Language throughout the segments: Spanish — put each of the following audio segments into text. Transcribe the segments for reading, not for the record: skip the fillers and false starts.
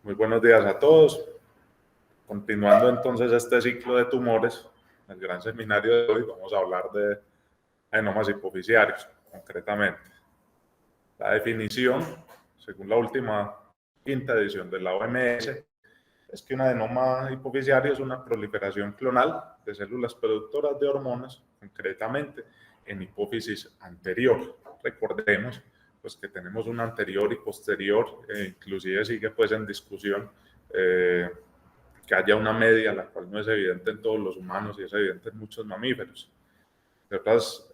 Muy buenos días a todos. Continuando entonces este ciclo de tumores, en el gran seminario de hoy vamos a hablar de adenomas hipoficiarios, concretamente. La definición, según la última quinta edición de la OMS, es que un adenoma hipoficiario es una proliferación clonal de células productoras de hormonas, concretamente en hipófisis anterior. Recordemos pues, que tenemos una anterior y posterior, inclusive sigue pues, en discusión que haya una media, la cual no es evidente en todos los humanos y es evidente en muchos mamíferos. De otras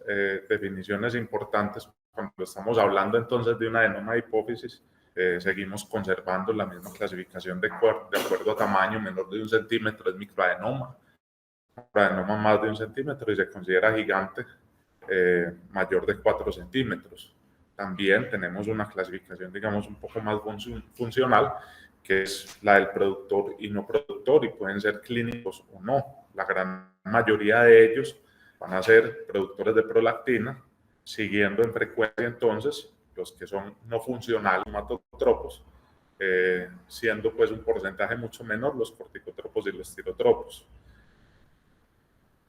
definiciones importantes, cuando estamos hablando entonces de un adenoma de hipófisis, seguimos conservando la misma clasificación de acuerdo a tamaño. Menor de 1 centímetro es microadenoma, adenoma más de 1 centímetro y se considera gigante, mayor de 4 centímetros. También tenemos una clasificación, digamos, un poco más funcional, que es la del productor y no productor, y pueden ser clínicos o no. La gran mayoría de ellos van a ser productores de prolactina, siguiendo en frecuencia entonces los que son no funcionales, hematotropos, siendo pues un porcentaje mucho menor los corticotropos y los tirotropos.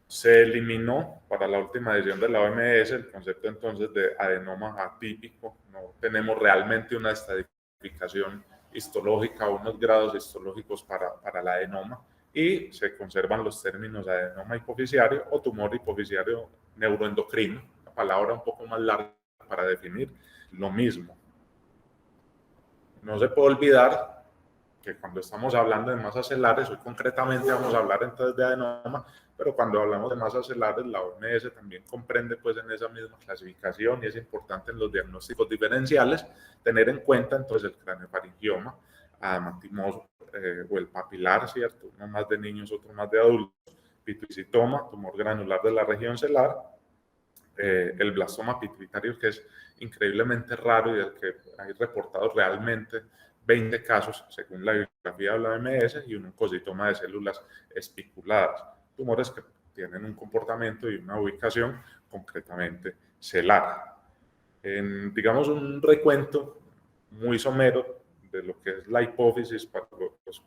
Se eliminó para la última edición de la OMS el concepto entonces de adenoma atípico. No tenemos realmente una estadificación histológica o unos grados histológicos para el adenoma, y se conservan los términos adenoma hipoficiario o tumor hipoficiario neuroendocrino, una palabra un poco más larga para definir lo mismo. No se puede olvidar que cuando estamos hablando de masas celares, hoy concretamente vamos a hablar entonces de adenoma, pero cuando hablamos de masas celares, la OMS también comprende pues en esa misma clasificación, y es importante en los diagnósticos diferenciales tener en cuenta entonces el craneofaringioma adamantinoso o el papilar, ¿cierto? Uno más de niños, otro más de adultos, pituicitoma, tumor granular de la región celar, el blastoma pituitario, que es increíblemente raro y del que hay reportados realmente 20 casos, según la bibliografía de la OMS, y un oncocitoma de células espiculadas, tumores que tienen un comportamiento y una ubicación concretamente celar. Digamos un recuento muy somero de lo que es la hipófisis para los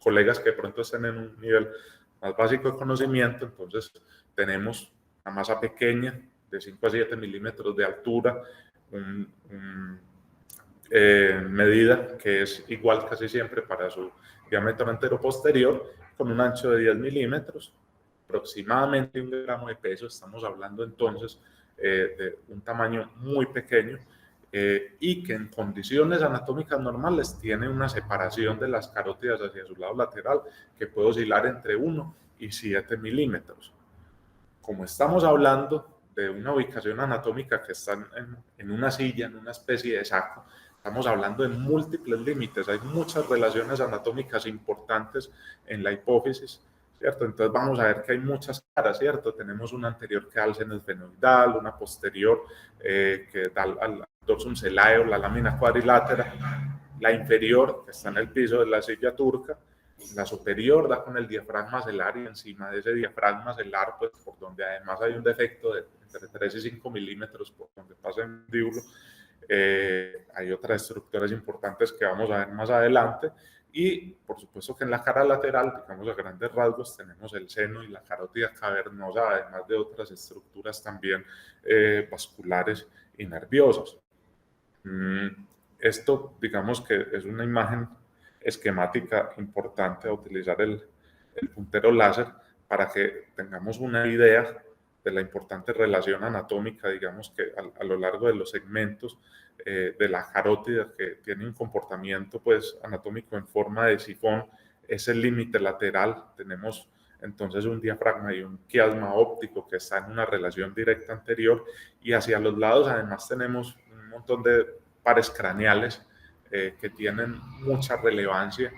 colegas que de pronto estén en un nivel más básico de conocimiento. Entonces tenemos una masa pequeña de 5 a 7 milímetros de altura, medida que es igual casi siempre para su diámetro antero-posterior, con un ancho de 10 milímetros, aproximadamente 1 gramo de peso. Estamos hablando entonces de un tamaño muy pequeño, y que en condiciones anatómicas normales tiene una separación de las carótidas hacia su lado lateral que puede oscilar entre 1 y 7 milímetros. Como estamos hablando de una ubicación anatómica que está en una silla, en una especie de saco, estamos hablando de múltiples límites. Hay muchas relaciones anatómicas importantes en la hipófisis, ¿cierto? Entonces vamos a ver que hay muchas caras, ¿cierto? Tenemos una anterior que da al seno esfenoidal, una posterior que da al dorsum celaeo, la lámina cuadrilátera, la inferior que está en el piso de la silla turca, la superior da con el diafragma celar, y encima de ese diafragma celar, pues por donde además hay un defecto de entre 3 y 5 milímetros por donde pasa el mandíbulo, hay otras estructuras importantes que vamos a ver más adelante. Y por supuesto que en la cara lateral, digamos a grandes rasgos, tenemos el seno y la carótida cavernosa, además de otras estructuras también vasculares y nerviosas. Esto, digamos que es una imagen esquemática importante a utilizar el puntero láser para que tengamos una idea de la importante relación anatómica, digamos que a lo largo de los segmentos de la carótida, que tiene un comportamiento pues anatómico en forma de sifón. Es el límite lateral. Tenemos entonces un diafragma y un quiasma óptico que está en una relación directa anterior, y hacia los lados además tenemos un montón de pares craneales que tienen mucha relevancia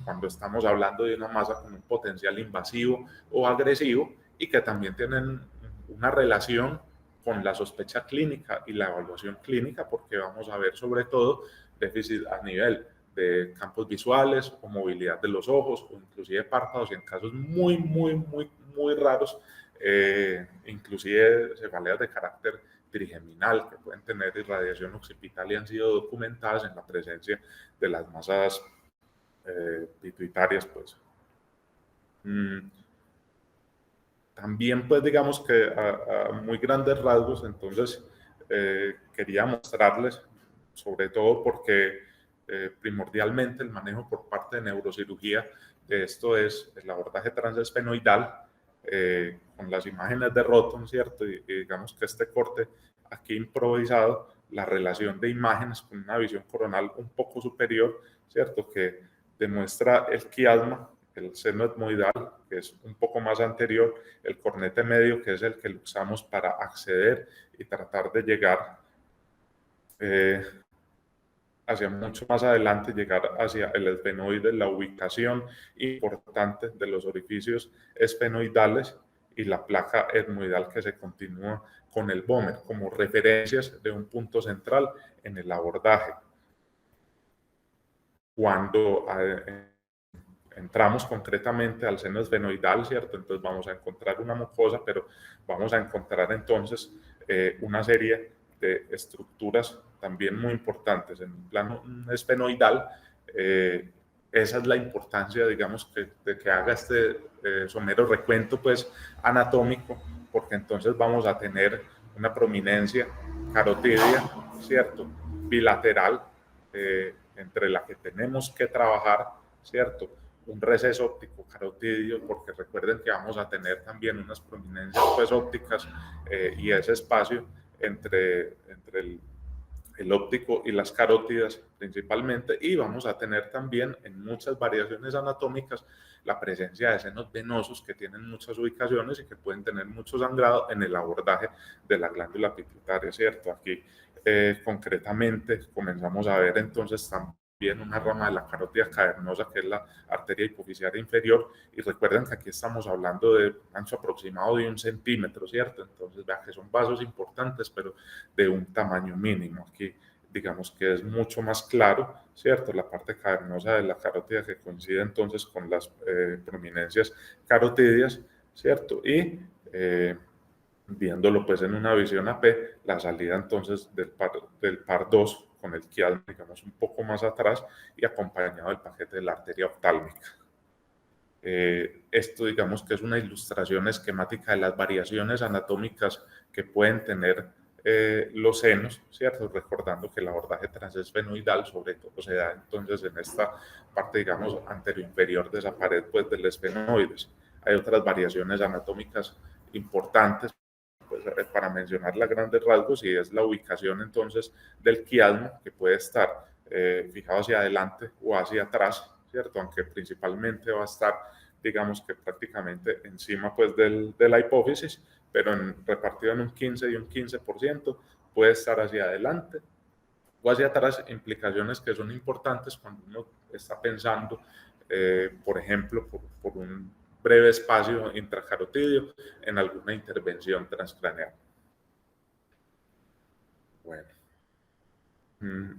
cuando estamos hablando de una masa con un potencial invasivo o agresivo, y que también tienen una relación con la sospecha clínica y la evaluación clínica, porque vamos a ver sobre todo déficit a nivel de campos visuales o movilidad de los ojos, o inclusive párpados, y en casos muy raros, inclusive cefaleas de carácter trigeminal, que pueden tener irradiación occipital y han sido documentadas en la presencia de las masas pituitarias, También, pues, digamos que a muy grandes rasgos, entonces, quería mostrarles, sobre todo porque primordialmente el manejo por parte de neurocirugía de esto es el abordaje transesfenoidal, con las imágenes de Rotom, ¿cierto? Y digamos que este corte aquí improvisado, la relación de imágenes con una visión coronal un poco superior, ¿cierto? Que demuestra el quiasma, el seno etmoidal, que es un poco más anterior, el cornete medio, que es el que usamos para acceder y tratar de llegar hacia mucho más adelante, llegar hacia el esfenoide, la ubicación importante de los orificios esfenoidales y la placa etmoidal que se continúa con el vómer como referencias de un punto central en el abordaje. Cuando entramos concretamente al seno esfenoidal, ¿cierto? Entonces vamos a encontrar una mucosa, pero vamos a encontrar entonces una serie de estructuras también muy importantes en un plano esfenoidal. Esa es la importancia, digamos, de que haga este somero recuento, pues, anatómico, porque entonces vamos a tener una prominencia carotidia, ¿cierto? Bilateral, entre la que tenemos que trabajar, ¿cierto? Un receso óptico carotidio, porque recuerden que vamos a tener también unas prominencias, pues, ópticas, y ese espacio entre el óptico y las carótidas principalmente, y vamos a tener también en muchas variaciones anatómicas la presencia de senos venosos que tienen muchas ubicaciones y que pueden tener mucho sangrado en el abordaje de la glándula pituitaria, ¿cierto? Aquí concretamente comenzamos a ver entonces también una rama de la carótida cavernosa, que es la arteria hipofisiaria inferior, y recuerden que aquí estamos hablando de un ancho aproximado de 1 centímetro, ¿cierto? Entonces vean que son vasos importantes, pero de un tamaño mínimo. Aquí digamos que es mucho más claro, ¿cierto? La parte cavernosa de la carótida, que coincide entonces con las prominencias carotidias, ¿cierto? Y viéndolo pues en una visión AP, la salida entonces del par 2 con el quiasma, digamos, un poco más atrás y acompañado del paquete de la arteria oftálmica. Esto, digamos, que es una ilustración esquemática de las variaciones anatómicas que pueden tener los senos, ¿cierto? Recordando que el abordaje transesfenoidal sobre todo se da entonces en esta parte, digamos, anteroinferior de esa pared, pues, del esfenoides. Hay otras variaciones anatómicas importantes, pues, para mencionar las grandes rasgos, y es la ubicación entonces del quiasma, que puede estar fijado hacia adelante o hacia atrás, ¿cierto? Aunque principalmente va a estar, digamos, que prácticamente encima, pues, de la hipófisis, pero repartido en un 15 y un 15%, puede estar hacia adelante o hacia atrás, implicaciones que son importantes cuando uno está pensando, por ejemplo, por un breve espacio intracarotidio en alguna intervención transcraneal. Bueno,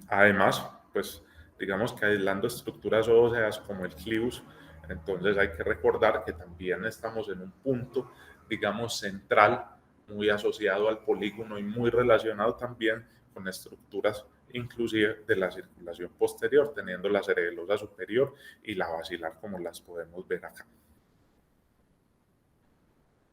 además, pues, digamos que aislando estructuras óseas como el clivus, entonces hay que recordar que también estamos en un punto, digamos, central, muy asociado al polígono y muy relacionado también con estructuras inclusive de la circulación posterior, teniendo la cerebelosa superior y la basilar, como las podemos ver acá.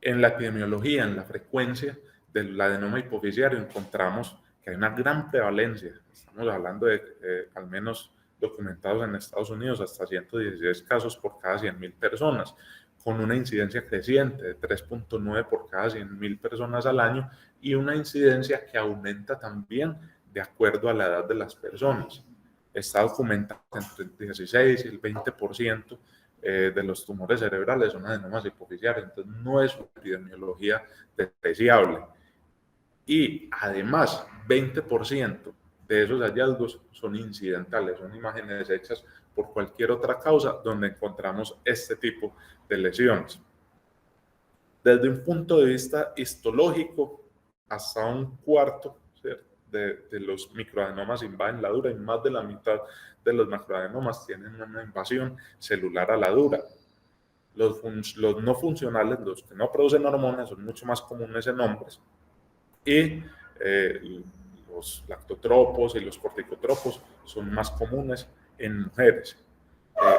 En la epidemiología, en la frecuencia del adenoma hipofisiario, encontramos que hay una gran prevalencia. Estamos hablando de al menos documentados en Estados Unidos hasta 116 casos por cada 100.000 personas, con una incidencia creciente de 3.9 por cada 100.000 personas al año, y una incidencia que aumenta también de acuerdo a la edad de las personas. Está documentado entre el 16 y el 20% de los tumores cerebrales son adenomas hipofisiarios, entonces no es una epidemiología despreciable. Y además, 20% de esos hallazgos son incidentales, son imágenes hechas por cualquier otra causa donde encontramos este tipo de lesiones. Desde un punto de vista histológico, hasta un cuarto, ¿cierto?, de los microadenomas invaden la dura, y más de la mitad de los macroadenomas tienen una invasión celular a la dura. Los no funcionales, los que no producen hormonas, son mucho más comunes en hombres, y los lactotropos y los corticotropos son más comunes en mujeres.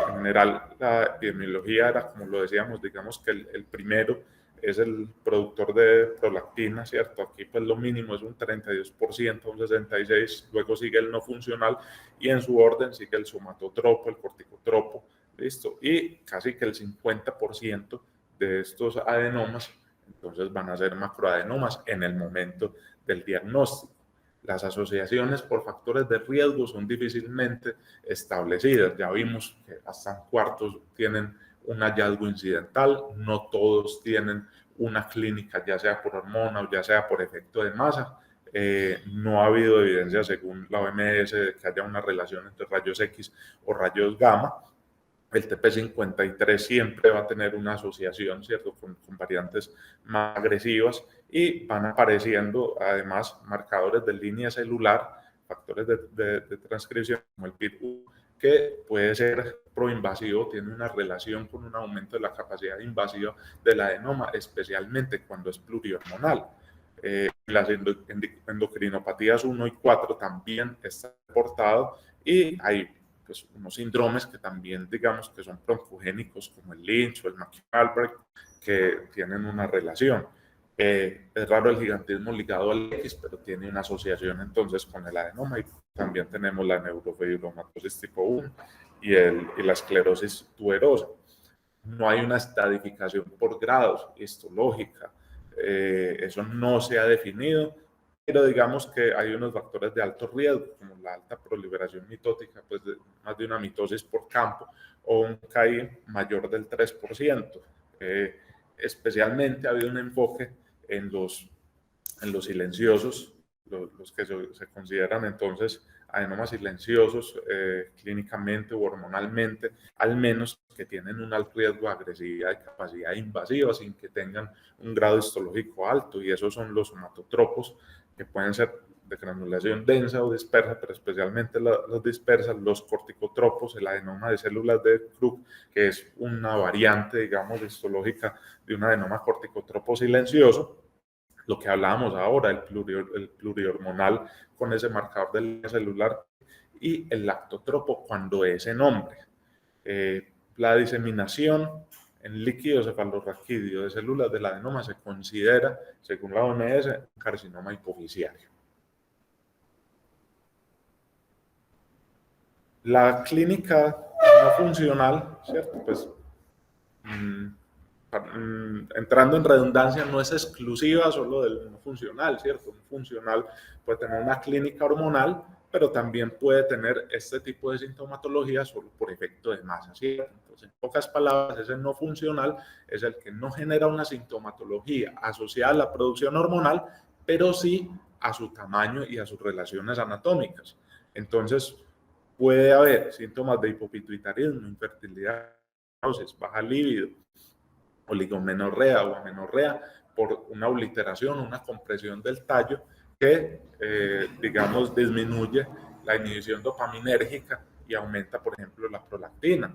En general, la epidemiología era, como lo decíamos, digamos que el primero es el productor de prolactina, ¿cierto? Aquí pues lo mínimo es un 32%, un 66%, luego sigue el no funcional y en su orden sigue el somatotropo, el corticotropo, ¿listo? Y casi que el 50% de estos adenomas, entonces van a ser macroadenomas en el momento del diagnóstico. Las asociaciones por factores de riesgo son difícilmente establecidas. Ya vimos que hasta un cuarto tienen un hallazgo incidental, no todos tienen una clínica, ya sea por hormona o ya sea por efecto de masa. No ha habido evidencia, según la OMS, de que haya una relación entre rayos X o rayos gamma. El TP53 siempre va a tener una asociación, ¿cierto?, con variantes más agresivas y van apareciendo además marcadores de línea celular, factores de transcripción como el PIR1, que puede ser proinvasivo, tiene una relación con un aumento de la capacidad invasiva del adenoma, especialmente cuando es plurihormonal. Las endocrinopatías 1 y 4 también está reportado y hay pues, unos síndromes que también digamos que son broncogénicos como el Lynch o el McKeown-Albrecht que tienen una relación. Es raro el gigantismo ligado al X, pero tiene una asociación entonces con el adenoma y también tenemos la neurofibromatosis tipo 1 y la esclerosis tuberosa. No hay una estadificación por grados histológica, eso no se ha definido, pero digamos que hay unos factores de alto riesgo, como la alta proliferación mitótica, pues más de una mitosis por campo, o un CAI mayor del 3%. Especialmente ha habido un enfoque en los silenciosos, los que se consideran entonces adenomas silenciosos clínicamente o hormonalmente, al menos que tienen un alto riesgo de agresividad y capacidad invasiva sin que tengan un grado histológico alto, y esos son los somatotropos, que pueden ser de granulación densa o dispersa, pero especialmente los dispersas, los corticotropos, el adenoma de células de Krupp, que es una variante, digamos, histológica de un adenoma corticotropo silencioso, lo que hablábamos ahora, el plurihormonal con ese marcador de línea celular, y el lactotropo cuando es en hombre. La diseminación en líquido cefalorraquídeo de células del adenoma se considera, según la OMS, un carcinoma hipoficiario. La clínica no funcional, ¿cierto? Pues entrando en redundancia, no es exclusiva solo del no funcional, ¿cierto? Un funcional puede tener una clínica hormonal, pero también puede tener este tipo de sintomatología solo por efecto de masa, ¿cierto? Entonces, en pocas palabras, ese no funcional es el que no genera una sintomatología asociada a la producción hormonal, pero sí a su tamaño y a sus relaciones anatómicas. Entonces, puede haber síntomas de hipopituitarismo, infertilidad, baja libido, oligomenorrea o amenorrea por una obliteración, una compresión del tallo que, digamos, disminuye la inhibición dopaminérgica y aumenta, por ejemplo, la prolactina.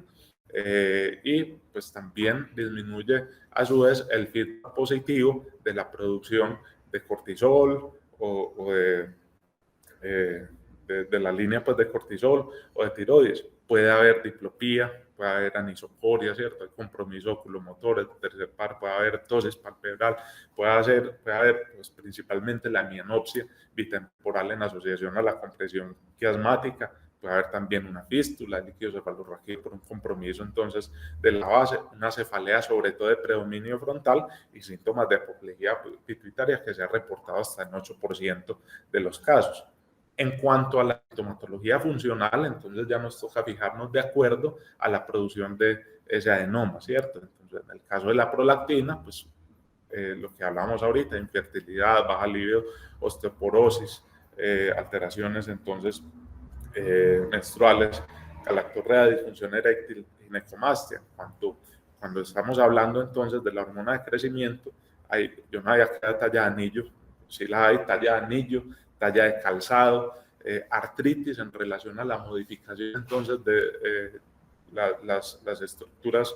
Y pues también disminuye a su vez el feedback positivo de la producción de cortisol o de la línea pues, de cortisol o de tiroides. Puede haber diplopía, puede haber anisocoria, ¿cierto? Hay compromiso oculomotor, el tercer par, puede haber tosis palpebral, puede haber pues, principalmente la mianopsia bitemporal en asociación a la compresión quiasmática, puede haber también una fístula, líquido cefalorraquídeo por un compromiso entonces de la base, una cefalea sobre todo de predominio frontal y síntomas de apoplejía pituitaria que se ha reportado hasta en 8% de los casos. En cuanto a la sintomatología funcional, entonces ya nos toca fijarnos de acuerdo a la producción de ese adenoma, ¿cierto? Entonces, en el caso de la prolactina, pues lo que hablábamos ahorita, infertilidad, baja libido, osteoporosis, alteraciones entonces menstruales, galactorrea, disfunción eréctil, ginecomastia. Cuando estamos hablando entonces de la hormona de crecimiento, yo no había quedado talla de anillo, sí la hay, talla de anillo, talla de calzado, artritis en relación a la modificación entonces de las estructuras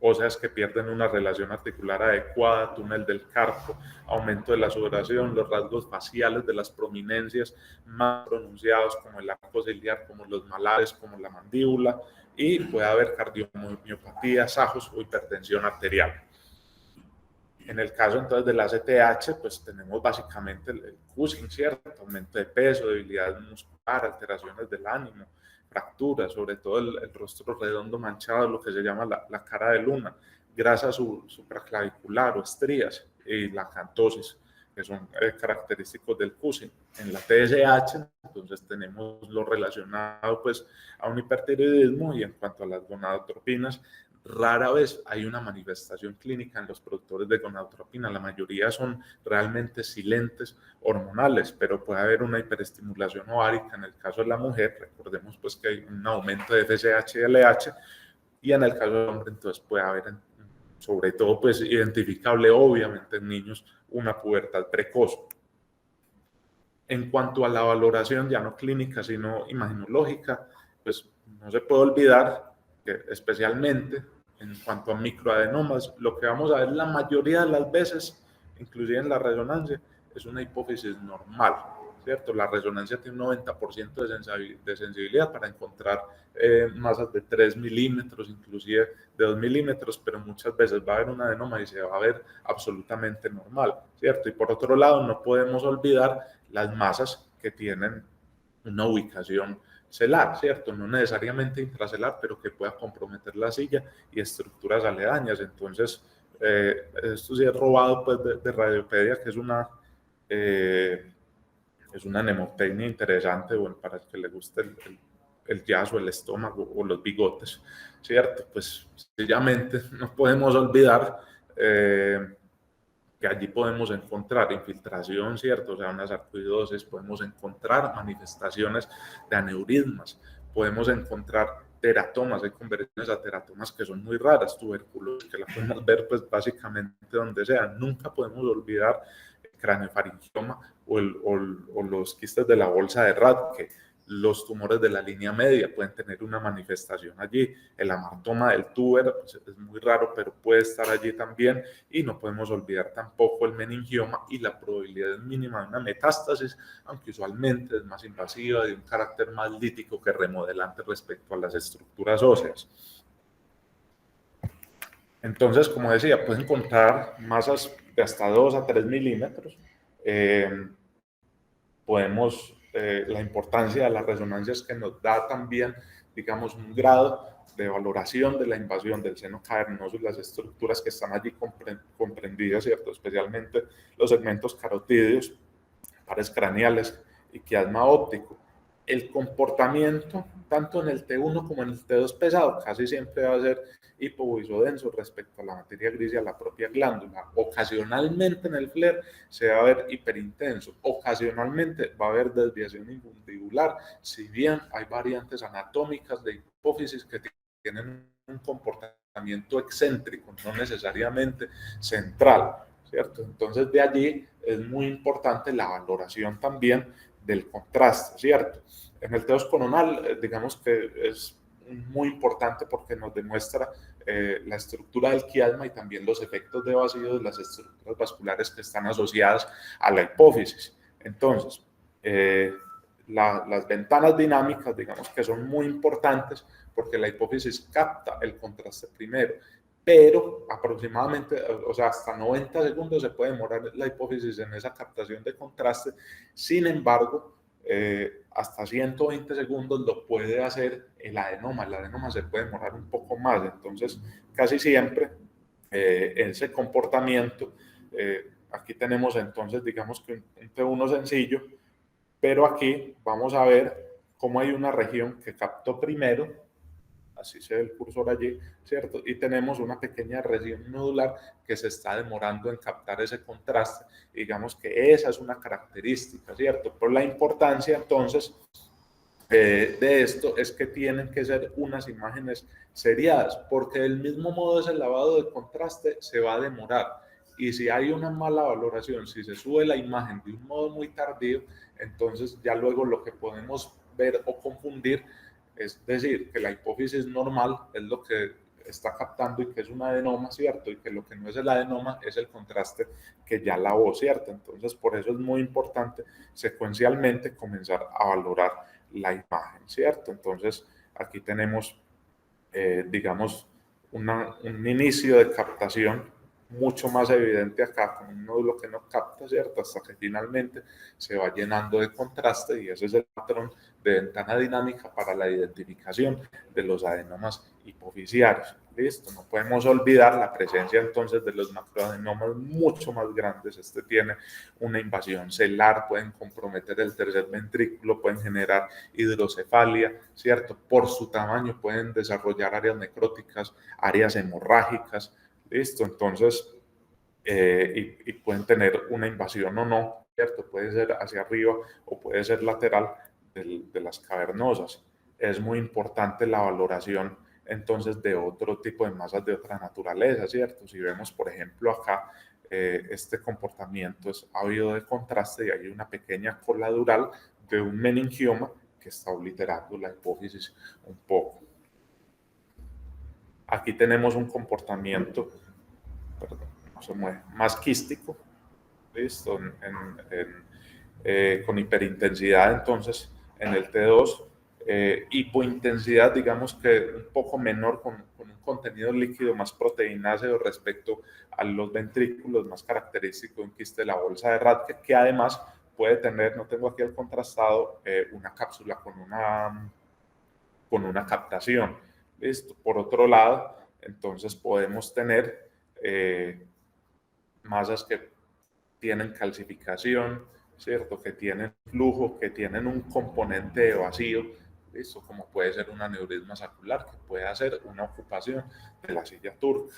óseas que pierden una relación articular adecuada, túnel del carpo, aumento de la sudoración, los rasgos faciales de las prominencias más pronunciados como el arco ciliar, como los malares, como la mandíbula, y puede haber cardiomiopatía, sajos o hipertensión arterial. En el caso entonces del ACTH, pues tenemos básicamente el Cushing, ¿cierto? Aumento de peso, debilidad muscular, alteraciones del ánimo, fracturas, sobre todo el rostro redondo manchado, lo que se llama la cara de luna, grasa supraclavicular o estrías y la acantosis, que son característicos del Cushing. En la TSH, entonces tenemos lo relacionado pues a un hipertiroidismo, y en cuanto a las gonadotropinas, rara vez hay una manifestación clínica en los productores de gonadotropina. La mayoría son realmente silentes hormonales, pero puede haber una hiperestimulación ovárica en el caso de la mujer. Recordemos pues que hay un aumento de FSH y LH, y en el caso del hombre entonces puede haber, sobre todo pues identificable obviamente en niños, una pubertad precoz. En cuanto a la valoración ya no clínica sino imaginológica, pues no se puede olvidar que especialmente en cuanto a microadenomas, lo que vamos a ver la mayoría de las veces, inclusive en la resonancia, es una hipófisis normal, ¿cierto? La resonancia tiene un 90% de sensibilidad para encontrar masas de 3 milímetros, inclusive de 2 milímetros, pero muchas veces va a haber un adenoma y se va a ver absolutamente normal, ¿cierto? Y por otro lado, no podemos olvidar las masas que tienen una ubicación celar, ¿cierto? No necesariamente intracelar, pero que pueda comprometer la silla y estructuras aledañas. Entonces, esto sí es robado pues, de Radiopedia, que es una mnemotecnia interesante, bueno, para el que le guste el jazz o el estómago o los bigotes, ¿cierto? Pues sencillamente no podemos olvidar que allí podemos encontrar infiltración, ¿cierto? O sea, una sarcoidosis, podemos encontrar manifestaciones de aneurismas, podemos encontrar teratomas, hay conversiones a teratomas que son muy raras, tuberculosis, que la podemos ver pues básicamente donde sea. Nunca podemos olvidar el craneofaringioma o los quistes de la bolsa de Rathke. Los tumores de la línea media pueden tener una manifestación allí. El amartoma del túber pues, es muy raro, pero puede estar allí también. Y no podemos olvidar tampoco el meningioma, y la probabilidad es mínima de una metástasis, aunque usualmente es más invasiva, de un carácter más lítico que remodelante respecto a las estructuras óseas. Entonces, como decía, pueden encontrar masas de hasta 2 a 3 milímetros. La importancia de las resonancias que nos da también, digamos, un grado de valoración de la invasión del seno cavernoso y las estructuras que están allí comprendidas, ¿cierto? Especialmente los segmentos carotídeos, pares craneales y quiasma óptico. El comportamiento, tanto en el T1 como en el T2 pesado, casi siempre va a ser hipoisodenso respecto a la materia gris y a la propia glándula. Ocasionalmente en el FLAIR se va a ver hiperintenso, ocasionalmente va a haber desviación infundibular, si bien hay variantes anatómicas de hipófisis que tienen un comportamiento excéntrico, no necesariamente central, ¿cierto? Entonces de allí es muy importante la valoración también del contraste, ¿cierto? En el teos coronal, digamos que es muy importante porque nos demuestra la estructura del quiasma y también los efectos de vacío de las estructuras vasculares que están asociadas a la hipófisis. Entonces, las ventanas dinámicas, digamos que son muy importantes porque la hipófisis capta el contraste primero, pero aproximadamente, o sea, hasta 90 segundos se puede demorar la hipófisis en esa captación de contraste. Sin embargo, hasta 120 segundos lo puede hacer el adenoma. El adenoma se puede demorar un poco más. Entonces, casi siempre ese comportamiento, aquí tenemos entonces, digamos que un T1 sencillo, pero aquí vamos a ver cómo hay una región que captó primero, así se ve el cursor allí, ¿cierto? Y tenemos una pequeña región nodular que se está demorando en captar ese contraste. Digamos que esa es una característica, ¿cierto? Pero la importancia entonces de esto es que tienen que ser unas imágenes seriadas, porque del mismo modo ese lavado de contraste se va a demorar. Y si hay una mala valoración, si se sube la imagen de un modo muy tardío, entonces ya luego lo que podemos ver o confundir es decir, que la hipófisis normal es lo que está captando y que es un adenoma, ¿cierto? Y que lo que no es el adenoma es el contraste que ya lavó, ¿cierto? Entonces, por eso es muy importante secuencialmente comenzar a valorar la imagen, ¿cierto? Entonces, aquí tenemos, digamos, un inicio de captación mucho más evidente acá, con un nódulo que no capta, ¿cierto? Hasta que finalmente se va llenando de contraste y ese es el patrón de ventana dinámica para la identificación de los adenomas hipofisiarios. Listo, no podemos olvidar la presencia entonces de los macroadenomas mucho más grandes. Este tiene una invasión celular, pueden comprometer el tercer ventrículo, pueden generar hidrocefalia, ¿cierto? Por su tamaño pueden desarrollar áreas necróticas, áreas hemorrágicas, ¿listo? Entonces, y pueden tener una invasión o no, ¿cierto? Puede ser hacia arriba o puede ser lateral de las cavernosas. Es muy importante la valoración entonces de otro tipo de masas de otra naturaleza, ¿cierto? Si vemos, por ejemplo, acá, este comportamiento es habido de contraste y hay una pequeña coladural de un meningioma que está obliterando la hipófisis un poco. Aquí tenemos un comportamiento, perdón, no se mueve, más quístico, ¿listo? Con hiperintensidad, entonces, en el T2, hipointensidad, digamos que un poco menor, con un contenido líquido más proteináceo respecto a los ventrículos, más característico de un quiste de la bolsa de Rathke, que además puede tener, no tengo aquí el contrastado, una cápsula con una captación. ¿Listo? Por otro lado, entonces podemos tener masas que tienen calcificación, ¿cierto? Que tienen flujo, que tienen un componente de vacío, ¿listo? Como puede ser un aneurisma saccular, que puede hacer una ocupación de la silla turca.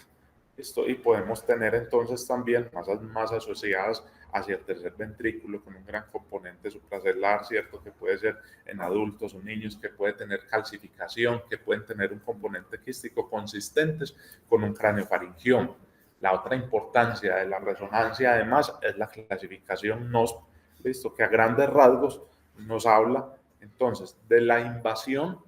¿Listo? Y podemos tener entonces también masas más asociadas hacia el tercer ventrículo con un gran componente supracelular, ¿cierto? Que puede ser en adultos o niños, que puede tener calcificación, que pueden tener un componente quístico consistentes con un craniofaringioma. La otra importancia de la resonancia, además, es la clasificación NOSP, ¿listo? Que a grandes rasgos nos habla entonces de la invasión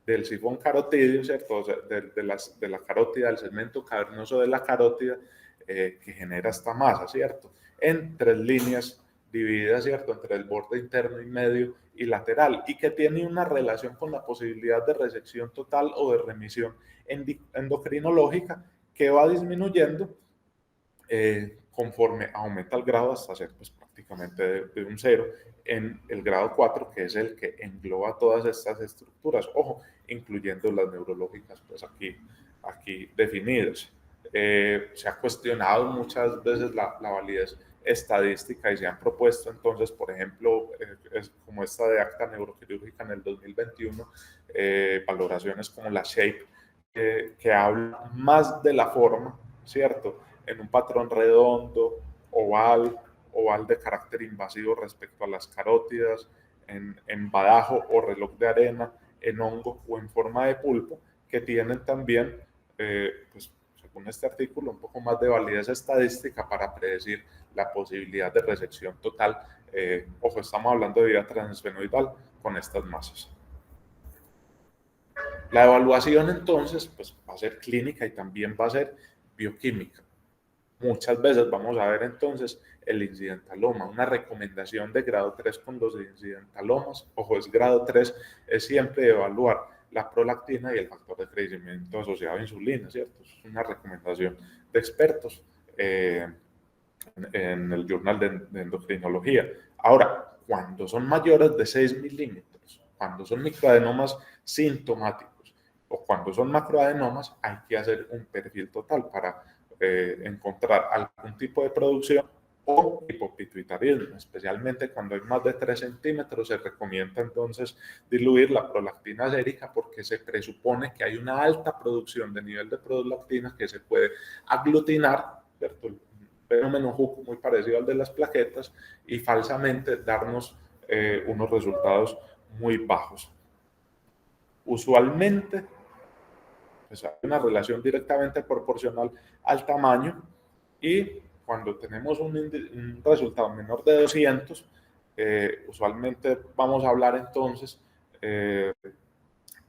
del sifón carotídeo, ¿cierto? O sea, de la carótida, del segmento cavernoso de la carótida, que genera esta masa, ¿cierto? En tres líneas divididas, ¿cierto? Entre el borde interno y medio y lateral, y que tiene una relación con la posibilidad de resección total o de remisión endocrinológica que va disminuyendo conforme aumenta el grado hasta ser pues, prácticamente de un 0 en el grado 4, que es el que engloba todas estas estructuras, ojo, incluyendo las neurológicas, pues aquí definidas. Se ha cuestionado muchas veces la validez estadística y se han propuesto entonces, por ejemplo, como esta de acta neuroquirúrgica en el 2021, valoraciones como la SHAPE, que habla más de la forma, ¿cierto? En un patrón redondo, oval de carácter invasivo respecto a las carótidas, en badajo o reloj de arena, en hongo o en forma de pulpo, que tienen también, pues, según este artículo, un poco más de validez estadística para predecir la posibilidad de resección total. Ojo, estamos hablando de vía transfenoidal con estas masas. La evaluación entonces pues, va a ser clínica y también va a ser bioquímica. Muchas veces vamos a ver entonces el incidentaloma, una recomendación de grado 3 con los incidentalomas. Ojo, es grado 3, es siempre evaluar la prolactina y el factor de crecimiento asociado a insulina, ¿cierto? Es una recomendación de expertos en el Journal de Endocrinología. Ahora, cuando son mayores de 6 milímetros, cuando son microadenomas sintomáticos o cuando son macroadenomas, hay que hacer un perfil total para encontrar algún tipo de producción o hipopituitarismo, especialmente cuando hay más de 3 centímetros, se recomienda entonces diluir la prolactina sérica porque se presupone que hay una alta producción de nivel de prolactina que se puede aglutinar, ¿cierto? Fenómeno Hooke muy parecido al de las plaquetas y falsamente darnos unos resultados muy bajos. Usualmente, pues hay una relación directamente proporcional al tamaño y cuando tenemos un resultado menor de 200, usualmente vamos a hablar entonces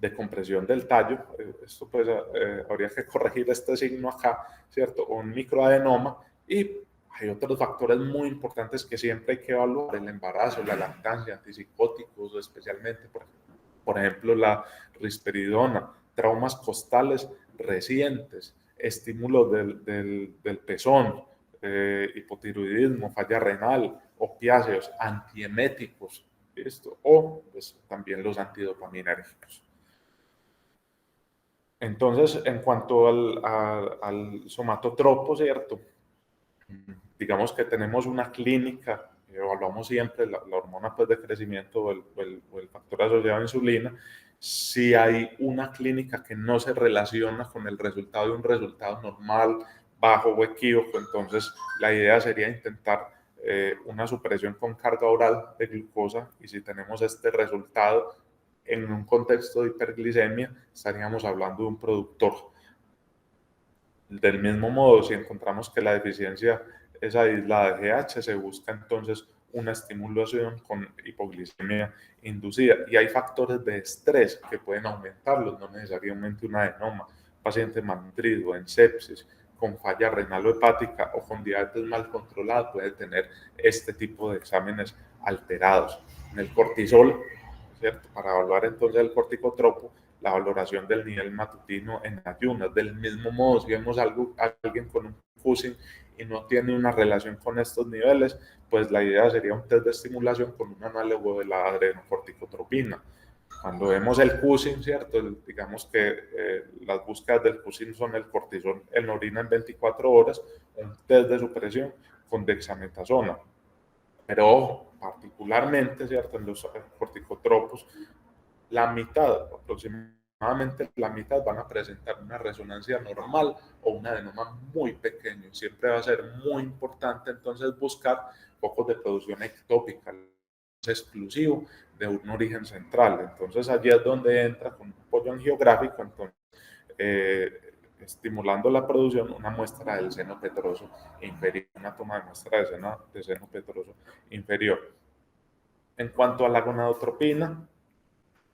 de compresión del tallo. Esto pues habría que corregir este signo acá, ¿cierto? O un microadenoma. Y hay otros factores muy importantes que siempre hay que evaluar: el embarazo, la lactancia, antipsicóticos, especialmente, por ejemplo, la risperidona, traumas costales recientes, estímulos del pezón, hipotiroidismo, falla renal, opiáceos, antieméticos, ¿listo? O pues, también los antidopaminérgicos. Entonces, en cuanto al somatotropo, ¿cierto? Digamos que tenemos una clínica, evaluamos siempre la hormona pues, de crecimiento o el factor asociado a insulina. Si hay una clínica que no se relaciona con el resultado de un resultado normal, bajo o equívoco, entonces la idea sería intentar una supresión con carga oral de glucosa, y si tenemos este resultado en un contexto de hiperglicemia, estaríamos hablando de un productor. Del mismo modo, si encontramos que la deficiencia es aislada de GH, se busca entonces una estimulación con hipoglicemia inducida. Y hay factores de estrés que pueden aumentarlos, no necesariamente un adenoma. Paciente malnutrido, en sepsis, con falla renal o hepática o con diabetes mal controlada puede tener este tipo de exámenes alterados. En el cortisol, ¿cierto? Para evaluar entonces el corticotropo, la valoración del nivel matutino en ayunas. Del mismo modo, si vemos alguien con un Cushing y no tiene una relación con estos niveles, pues la idea sería un test de estimulación con un análogo de la adrenocorticotropina. Cuando vemos el Cushing, ¿cierto? Digamos que las búsquedas del Cushing son el cortisol en orina en 24 horas, un test de supresión con dexametasona. Pero ojo, particularmente, ¿cierto? En los corticotropos, la mitad, aproximadamente la mitad, van a presentar una resonancia normal o un adenoma muy pequeño. Siempre va a ser muy importante entonces buscar focos de producción ectópica exclusivo de un origen central. Entonces allí es donde entra con un apoyo angiográfico, entonces, estimulando la producción, una muestra del seno petroso inferior, una toma de muestra de seno petroso inferior. En cuanto a la gonadotropina,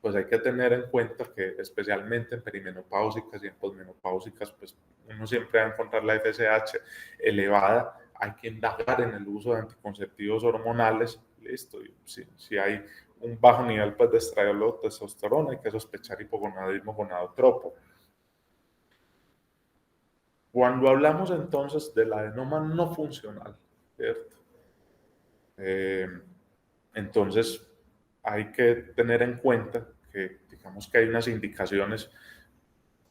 pues hay que tener en cuenta que especialmente en perimenopáusicas y en posmenopáusicas, pues uno siempre va a encontrar la FSH elevada. Hay que indagar en el uso de anticonceptivos hormonales, listo. Y si hay un bajo nivel pues, de estradiol o testosterona, hay que sospechar hipogonadismo gonadotropo. Cuando hablamos entonces del adenoma no funcional, ¿cierto? Entonces hay que tener en cuenta que digamos que hay unas indicaciones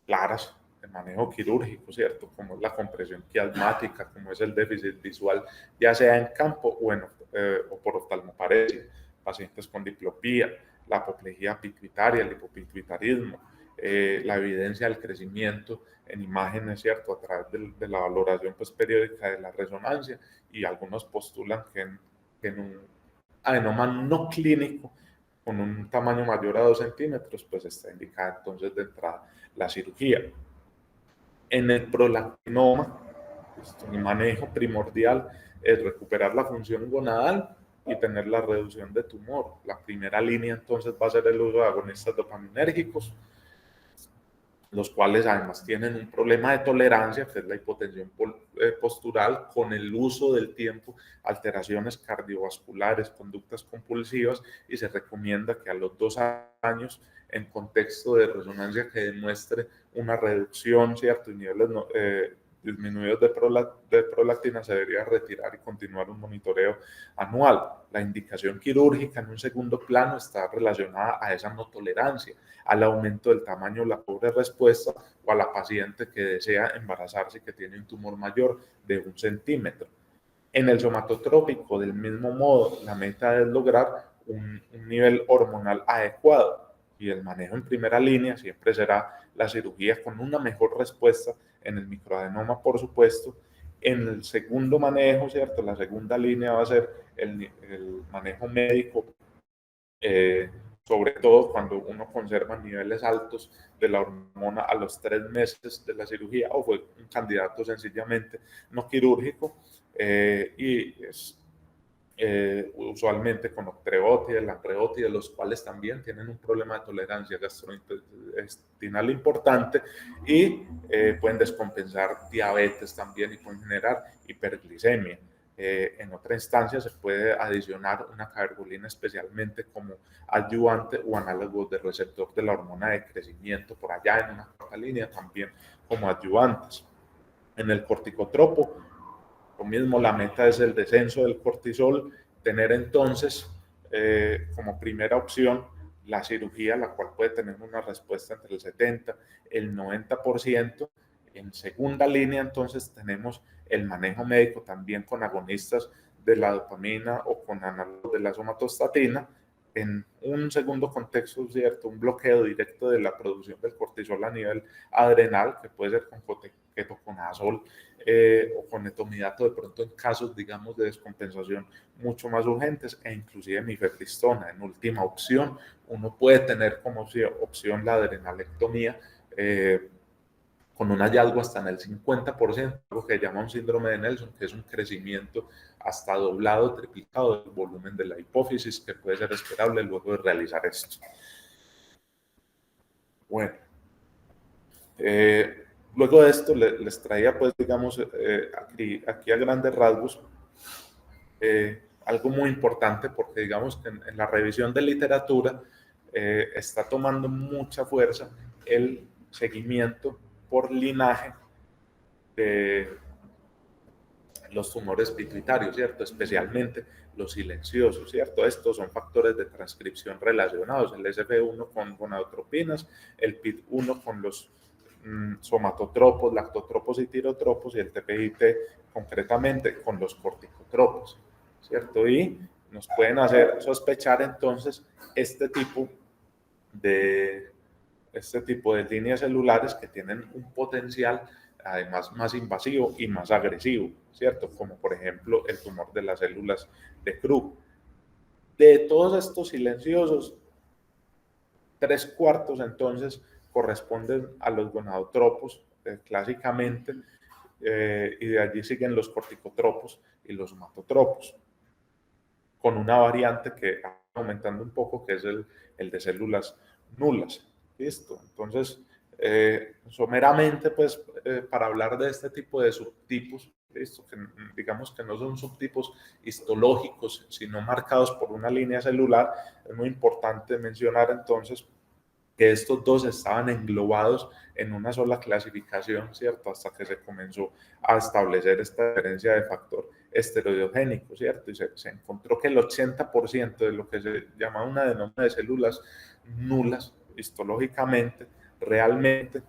claras de manejo quirúrgico, ¿cierto? Como es la compresión quiasmática, como es el déficit visual, ya sea en campo o por oftalmoparesia, pacientes con diplopía, la apoplejía pituitaria, el hipopituitarismo, la evidencia del crecimiento en imágenes, ¿cierto? A través de la valoración pues, periódica de la resonancia, y algunos postulan que en un adenoma no clínico con un tamaño mayor a 2 centímetros, pues está indicada entonces de entrada la cirugía. En el prolactinoma, el manejo primordial es recuperar la función gonadal y tener la reducción de tumor. La primera línea entonces va a ser el uso de agonistas dopaminérgicos, los cuales además tienen un problema de tolerancia, que es la hipotensión postural, con el uso del tiempo, alteraciones cardiovasculares, conductas compulsivas, y se recomienda que a los 2 años, en contexto de resonancia que demuestre una reducción, ¿cierto? Y niveles disminuidos de prolactina, se debería retirar y continuar un monitoreo anual. La indicación quirúrgica en un segundo plano está relacionada a esa no tolerancia, al aumento del tamaño, la pobre respuesta, o a la paciente que desea embarazarse y que tiene un tumor mayor de 1 centímetro. En el somatotrópico, del mismo modo, la meta es lograr un nivel hormonal adecuado, y el manejo en primera línea siempre será la cirugía con una mejor respuesta en el microadenoma, por supuesto. En el segundo manejo, ¿cierto? La segunda línea va a ser el manejo médico, sobre todo cuando uno conserva niveles altos de la hormona a los 3 meses de la cirugía, o fue un candidato sencillamente no quirúrgico, y es usualmente con octreótides, lanreótides, los cuales también tienen un problema de tolerancia gastrointestinal importante y pueden descompensar diabetes también y pueden generar hiperglicemia. En otra instancia se puede adicionar una cabergolina especialmente como adyuvante o análogo del receptor de la hormona de crecimiento por allá en una cuarta línea también como adyuvantes. En el corticotropo, lo mismo, la meta es el descenso del cortisol, tener entonces como primera opción la cirugía, la cual puede tener una respuesta entre el 70 y el 90%. En segunda línea, entonces, tenemos el manejo médico también con agonistas de la dopamina o con análogos de la somatostatina. En un segundo contexto, ¿cierto? Un bloqueo directo de la producción del cortisol a nivel adrenal, que puede ser con ketoconazol o con etomidato de pronto en casos, digamos, de descompensación mucho más urgentes e inclusive mifepristona. En última opción, uno puede tener como opción la adrenalectomía con un hallazgo hasta en el 50%, algo que llama un síndrome de Nelson, que es un crecimiento hasta doblado, triplicado del volumen de la hipófisis, que puede ser esperable luego de realizar esto. Bueno, luego de esto les traía, pues, digamos, aquí a grandes rasgos, algo muy importante, porque digamos que en la revisión de literatura está tomando mucha fuerza el seguimiento por linaje de los tumores pituitarios, ¿cierto? Especialmente los silenciosos, ¿cierto? Estos son factores de transcripción relacionados, el SF1 con gonadotropinas, el PIT1 con los somatotropos, lactotropos y tirotropos, y el TPIT concretamente con los corticotropos, ¿cierto? Y nos pueden hacer sospechar entonces este tipo de líneas celulares que tienen un potencial además más invasivo y más agresivo, ¿cierto? Como por ejemplo el tumor de las células de Krupp. De todos estos silenciosos, 3/4 entonces corresponden a los gonadotropos clásicamente, y de allí siguen los corticotropos y los somatotropos, con una variante que va aumentando un poco, que es el de células nulas. Listo. Entonces, someramente, pues, para hablar de este tipo de subtipos, listo, que digamos que no son subtipos histológicos, sino marcados por una línea celular, es muy importante mencionar entonces que estos dos estaban englobados en una sola clasificación, ¿cierto? Hasta que se comenzó a establecer esta diferencia de factor esteroidogénico, ¿cierto? Y se encontró que el 80% de lo que se llama una adenoma de células nulas histológicamente, realmente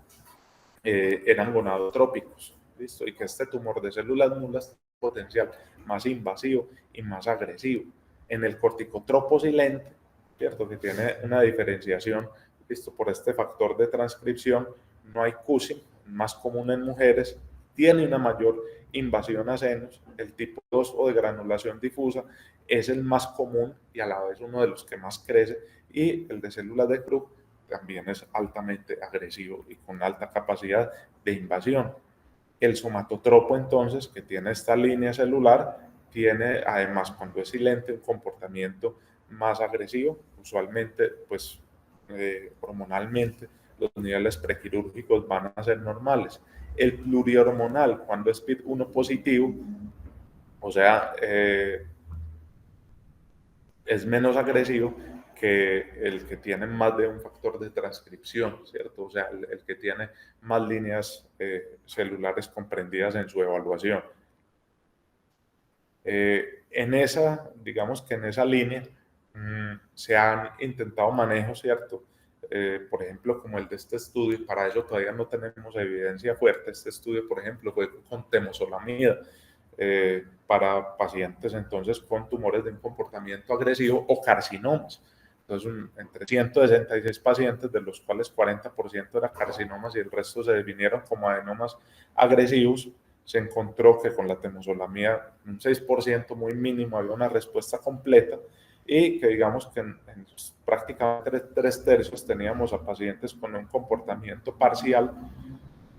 eran gonadotrópicos, ¿listo? Y que este tumor de células nulas tiene potencial más invasivo y más agresivo. En el corticotropo silente, ¿cierto? Que tiene una diferenciación, ¿listo? Por este factor de transcripción, no hay Cushing, más común en mujeres, tiene una mayor invasión a senos, el tipo 2 o de granulación difusa es el más común y a la vez uno de los que más crece, y el de células de Krupp también es altamente agresivo y con alta capacidad de invasión. El somatotropo, entonces, que tiene esta línea celular, tiene además, cuando es silente, un comportamiento más agresivo, usualmente, pues, hormonalmente, los niveles prequirúrgicos van a ser normales. El plurihormonal, cuando es PIT1 positivo, o sea, es menos agresivo que el que tiene más de un factor de transcripción, ¿cierto? O sea, el que tiene más líneas celulares comprendidas en su evaluación. En esa, digamos que en esa línea, se han intentado manejos, ¿cierto? Por ejemplo, como el de este estudio, para eso todavía no tenemos evidencia fuerte. Este estudio, por ejemplo, fue con temozolomida, para pacientes entonces con tumores de un comportamiento agresivo o carcinomas. Entonces, entre 166 pacientes, de los cuales 40% eran carcinomas y el resto se definieron como adenomas agresivos, se encontró que con la temozolomida un 6% muy mínimo había una respuesta completa, y que digamos que en prácticamente 3/3 teníamos a pacientes con un comportamiento parcial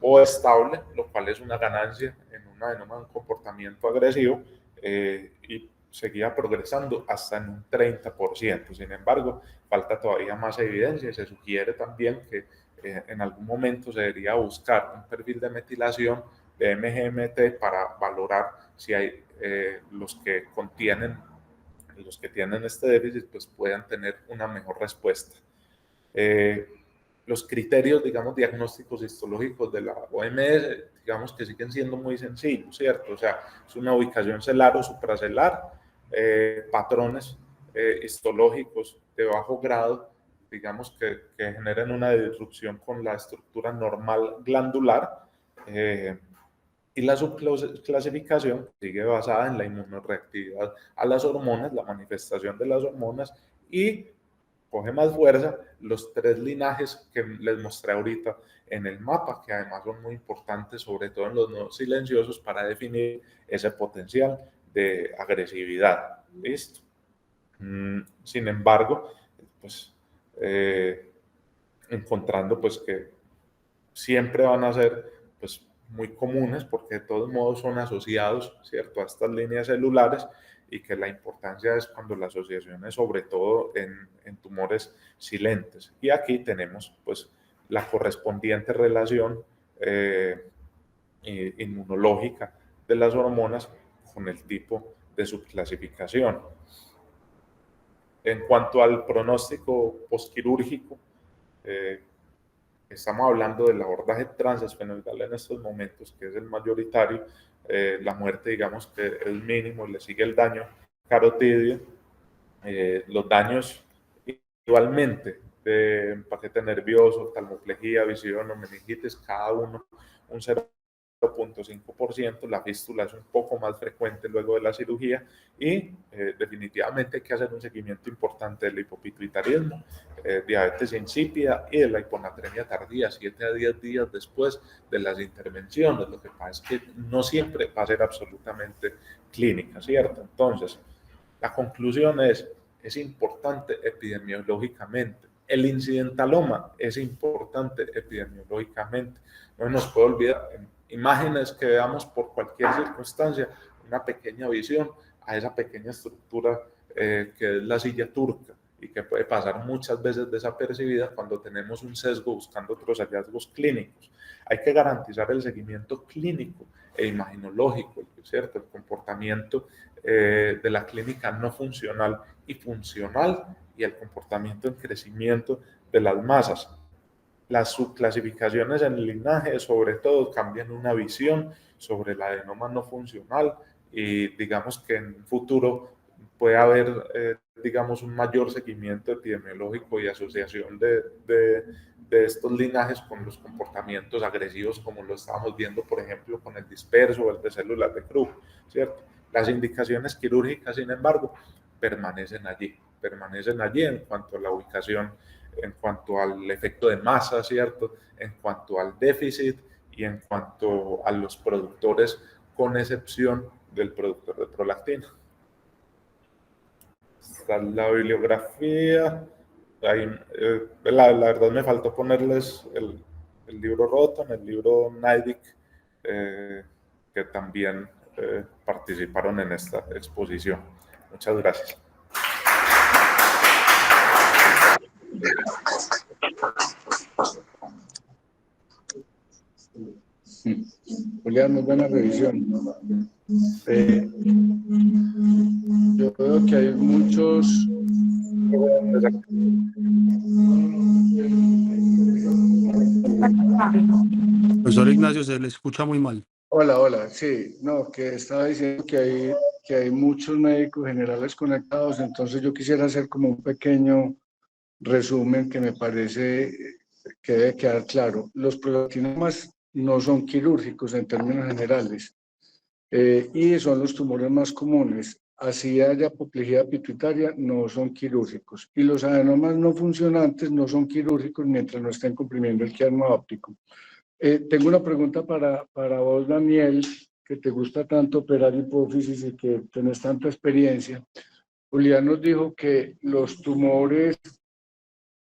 o estable, lo cual es una ganancia en un adenoma de un comportamiento agresivo, y seguía progresando hasta en un 30%. Sin embargo, falta todavía más evidencia y se sugiere también que en algún momento se debería buscar un perfil de metilación de MGMT para valorar si hay los que tienen este déficit pues puedan tener una mejor respuesta. Los criterios, digamos, diagnósticos histológicos de la OMS, digamos que siguen siendo muy sencillos, ¿cierto? O sea, es una ubicación celar o supracelular, patrones histológicos de bajo grado, digamos que generen una disrupción con la estructura normal glandular, y la subclasificación sigue basada en la inmunoreactividad a las hormonas, la manifestación de las hormonas, y coge más fuerza los 3 linajes que les mostré ahorita en el mapa, que además son muy importantes, sobre todo en los nodos silenciosos, para definir ese potencial de agresividad. ¿Listo? Sin embargo, pues encontrando pues que siempre van a ser pues muy comunes porque de todos modos son asociados, ¿cierto?, a estas líneas celulares, y que la importancia es cuando la asociación es sobre todo en tumores silentes. Y aquí tenemos pues la correspondiente relación inmunológica de las hormonas con el tipo de subclasificación. En cuanto al pronóstico postquirúrgico, estamos hablando del abordaje transesfenoidal en estos momentos, que es el mayoritario. La muerte, digamos que es mínimo, le sigue el daño carotidio. Los daños igualmente de paquete nervioso, oftalmoplejía, visión o meningitis, cada uno un 0.5%. La fístula es un poco más frecuente luego de la cirugía y definitivamente hay que hacer un seguimiento importante del hipopituitarismo, diabetes insípida y de la hiponatremia tardía, 7 a 10 días después de las intervenciones. Lo que pasa es que no siempre va a ser absolutamente clínica, ¿cierto? Entonces, la conclusión es importante epidemiológicamente. El incidentaloma es importante epidemiológicamente. No nos puede olvidar, imágenes que veamos por cualquier circunstancia, una pequeña visión a esa pequeña estructura que es la silla turca y que puede pasar muchas veces desapercibida cuando tenemos un sesgo buscando otros hallazgos clínicos. Hay que garantizar el seguimiento clínico e imaginológico, ¿cierto? El comportamiento de la clínica no funcional y funcional, y el comportamiento en crecimiento de las masas. Las subclasificaciones en el linaje, sobre todo, cambian una visión sobre el adenoma no funcional, y digamos que en un futuro puede haber, digamos, un mayor seguimiento epidemiológico y asociación de estos linajes con los comportamientos agresivos, como lo estábamos viendo, por ejemplo, con el disperso o el de células de Krupp, ¿cierto? Las indicaciones quirúrgicas, sin embargo, permanecen allí en cuanto a la ubicación, en cuanto al efecto de masa, ¿cierto?, en cuanto al déficit y en cuanto a los productores, con excepción del productor de prolactina. Está la bibliografía. Ahí, la verdad me faltó ponerles el libro Roton, el libro Neidig, que también participaron en esta exposición. Muchas gracias. Julián, muy buena revisión. Yo veo que hay muchos... Profesor Ignacio, se le escucha muy mal. Hola, sí, no, que estaba diciendo que hay muchos médicos generales conectados, entonces yo quisiera hacer como un pequeño resumen que me parece que debe quedar claro. Los prolactinomas no son quirúrgicos en términos generales, y son los tumores más comunes. Así haya apoplejía pituitaria, no son quirúrgicos. Y los adenomas no funcionantes no son quirúrgicos mientras no estén comprimiendo el quiasma óptico. Tengo una pregunta para vos, Daniel, que te gusta tanto operar hipófisis y que tenés tanta experiencia. Julián nos dijo que los tumores,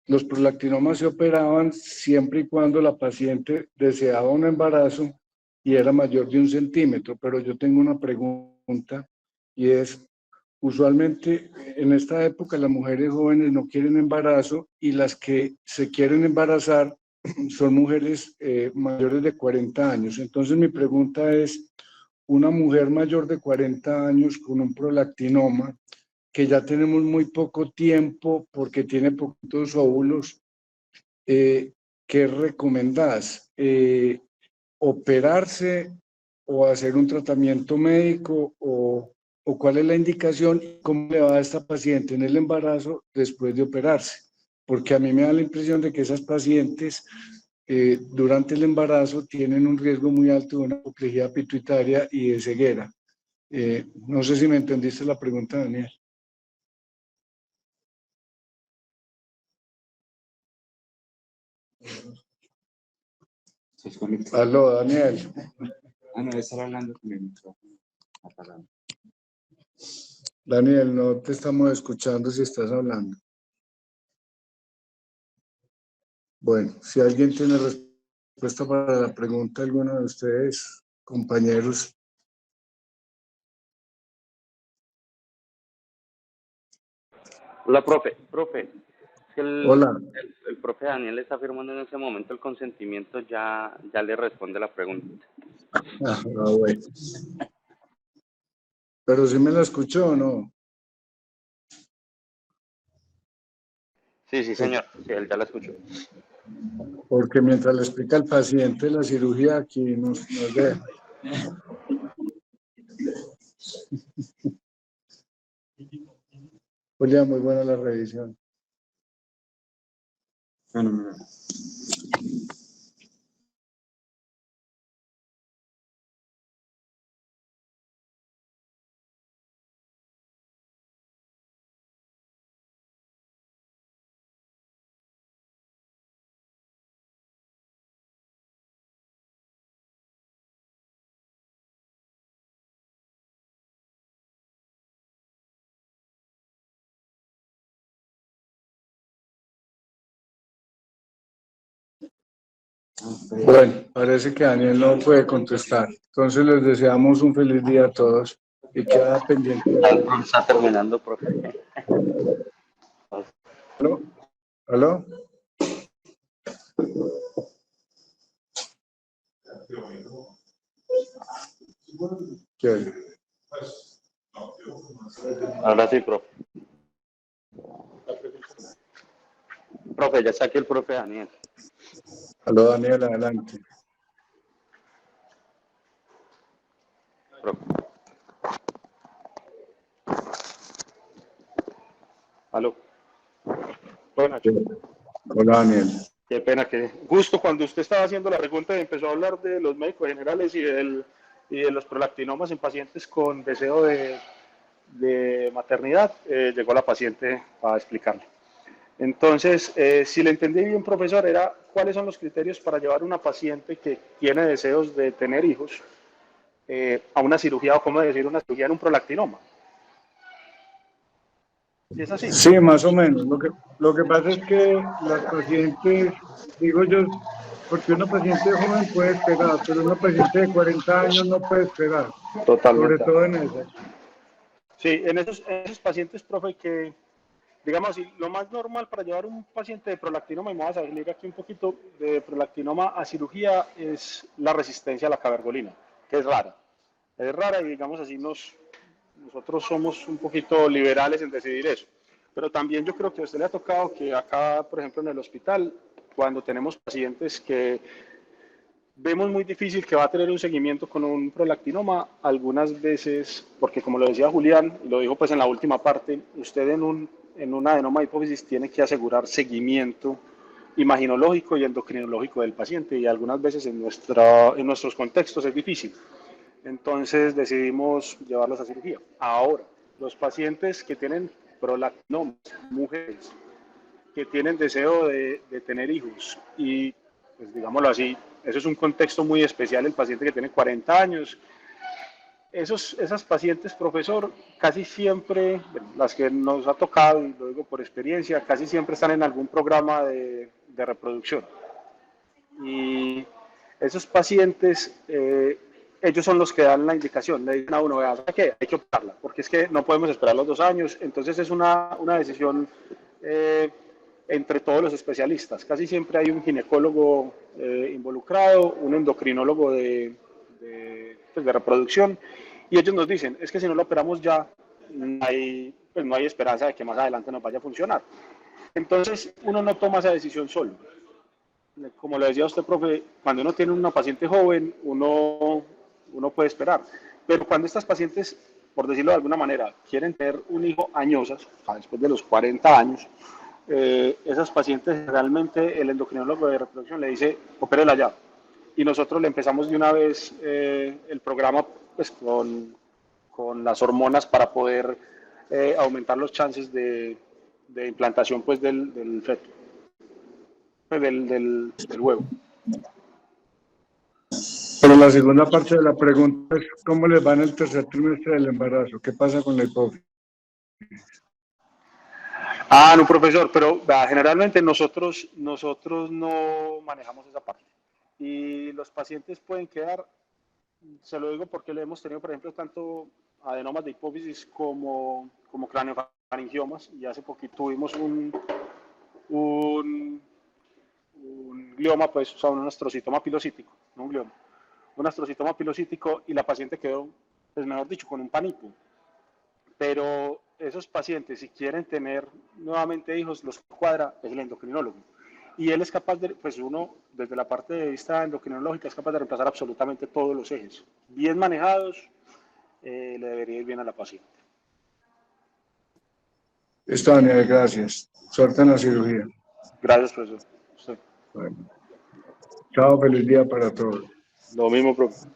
los prolactinomas se operaban siempre y cuando la paciente deseaba un embarazo y era mayor de 1 centímetro, pero yo tengo una pregunta y es, usualmente en esta época las mujeres jóvenes no quieren embarazo y las que se quieren embarazar son mujeres mayores de 40 años. Entonces mi pregunta es, una mujer mayor de 40 años con un prolactinoma, que ya tenemos muy poco tiempo porque tiene poquitos óvulos, ¿qué recomendás? ¿Operarse o hacer un tratamiento médico o cuál es la indicación y cómo le va a esta paciente en el embarazo después de operarse? Porque a mí me da la impresión de que esas pacientes durante el embarazo tienen un riesgo muy alto de una apoplejía pituitaria y de ceguera. No sé si me entendiste la pregunta, Daniel. Aló, Daniel. No, estaba hablando con el micrófono apagado. Daniel, no te estamos escuchando si estás hablando. Bueno, si alguien tiene respuesta para la pregunta, alguno de ustedes, compañeros. Hola, profe. Es que Hola. el profe Daniel está firmando en ese momento el consentimiento, ya le responde la pregunta. Bueno. Pero si me la escuchó o no. Sí, señor. Sí, él ya la escuchó. Porque mientras le explica al paciente la cirugía, aquí nos deja. Julián, muy buena la revisión. No. Bueno, parece que Daniel no puede contestar. Entonces les deseamos un feliz día a todos y queda pendiente. El profe está terminando, profe. ¿Aló? ¿Aló? ¿Quién? Ahora sí, profe. Profe, ya está aquí el profe Daniel. Aló, Daniel, adelante. Profe. Aló. Buenas. Hola, Daniel. Qué pena que justo cuando usted estaba haciendo la pregunta y empezó a hablar de los médicos generales y de los prolactinomas en pacientes con deseo de maternidad, llegó la paciente a explicarle. Entonces, si le entendí bien, profesor, era cuáles son los criterios para llevar a una paciente que tiene deseos de tener hijos a una cirugía, o cómo decir, una cirugía en un prolactinoma. ¿Sí es así? Sí, más o menos. Lo que pasa es que las pacientes, digo yo, porque una paciente joven puede esperar, pero una paciente de 40 años no puede esperar, sobre Totalmente. todo en esas. Sí, en esos pacientes, profe, que digamos así, lo más normal para llevar un paciente de prolactinoma, y me voy a salir aquí un poquito de prolactinoma a cirugía, es la resistencia a la cabergolina, que es rara. Es rara y digamos así, nosotros somos un poquito liberales en decidir eso. Pero también yo creo que a usted le ha tocado que acá, por ejemplo, en el hospital, cuando tenemos pacientes que vemos muy difícil que va a tener un seguimiento con un prolactinoma, algunas veces, porque como lo decía Julián, y lo dijo pues en la última parte, usted en una adenoma de hipófisis tiene que asegurar seguimiento imaginológico y endocrinológico del paciente, y algunas veces en nuestros contextos es difícil. Entonces decidimos llevarlos a cirugía. Ahora, los pacientes que tienen prolactinomas, mujeres que tienen deseo de tener hijos, y pues digámoslo así, eso es un contexto muy especial, el paciente que tiene 40 años. Esas pacientes, profesor, casi siempre, bueno, las que nos ha tocado, y lo digo por experiencia, casi siempre están en algún programa de reproducción. Y esos pacientes, ellos son los que dan la indicación, le dicen a uno, vea, ¿sabe qué? Hay que optarla, porque es que no podemos esperar los 2 años, entonces es una decisión entre todos los especialistas. Casi siempre hay un ginecólogo involucrado, un endocrinólogo de reproducción, y ellos nos dicen, es que si no lo operamos ya, no hay esperanza de que más adelante nos vaya a funcionar. Entonces, uno no toma esa decisión solo. Como le decía a usted, profe, cuando uno tiene una paciente joven, uno puede esperar. Pero cuando estas pacientes, por decirlo de alguna manera, quieren tener un hijo añosas, después de los 40 años, esas pacientes realmente el endocrinólogo de reproducción le dice, opérela ya. Y nosotros le empezamos de una vez el programa pues, con las hormonas para poder aumentar los chances de implantación pues, del feto, pues, del huevo. Pero la segunda parte de la pregunta es, ¿cómo les va en el tercer trimestre del embarazo? ¿Qué pasa con la hipófisis? No, profesor, pero generalmente nosotros no manejamos esa parte. Y los pacientes pueden quedar, se lo digo porque le hemos tenido, por ejemplo, tanto adenomas de hipófisis como craneofaringiomas, y hace poquito tuvimos un glioma, pues, o sea, un astrocitoma pilocítico, no un glioma, un astrocitoma pilocítico, y la paciente quedó, pues, mejor dicho, con un pánico. Pero esos pacientes, si quieren tener nuevamente hijos, los cuadra es el endocrinólogo. Y él es capaz de, pues uno, desde la parte de vista endocrinológica, es capaz de reemplazar absolutamente todos los ejes. Bien manejados, le debería ir bien a la paciente. Listo, Daniel, gracias. Suerte en la cirugía. Gracias, profesor. Sí. Bueno. Chao, feliz día para todos. Lo mismo, profe.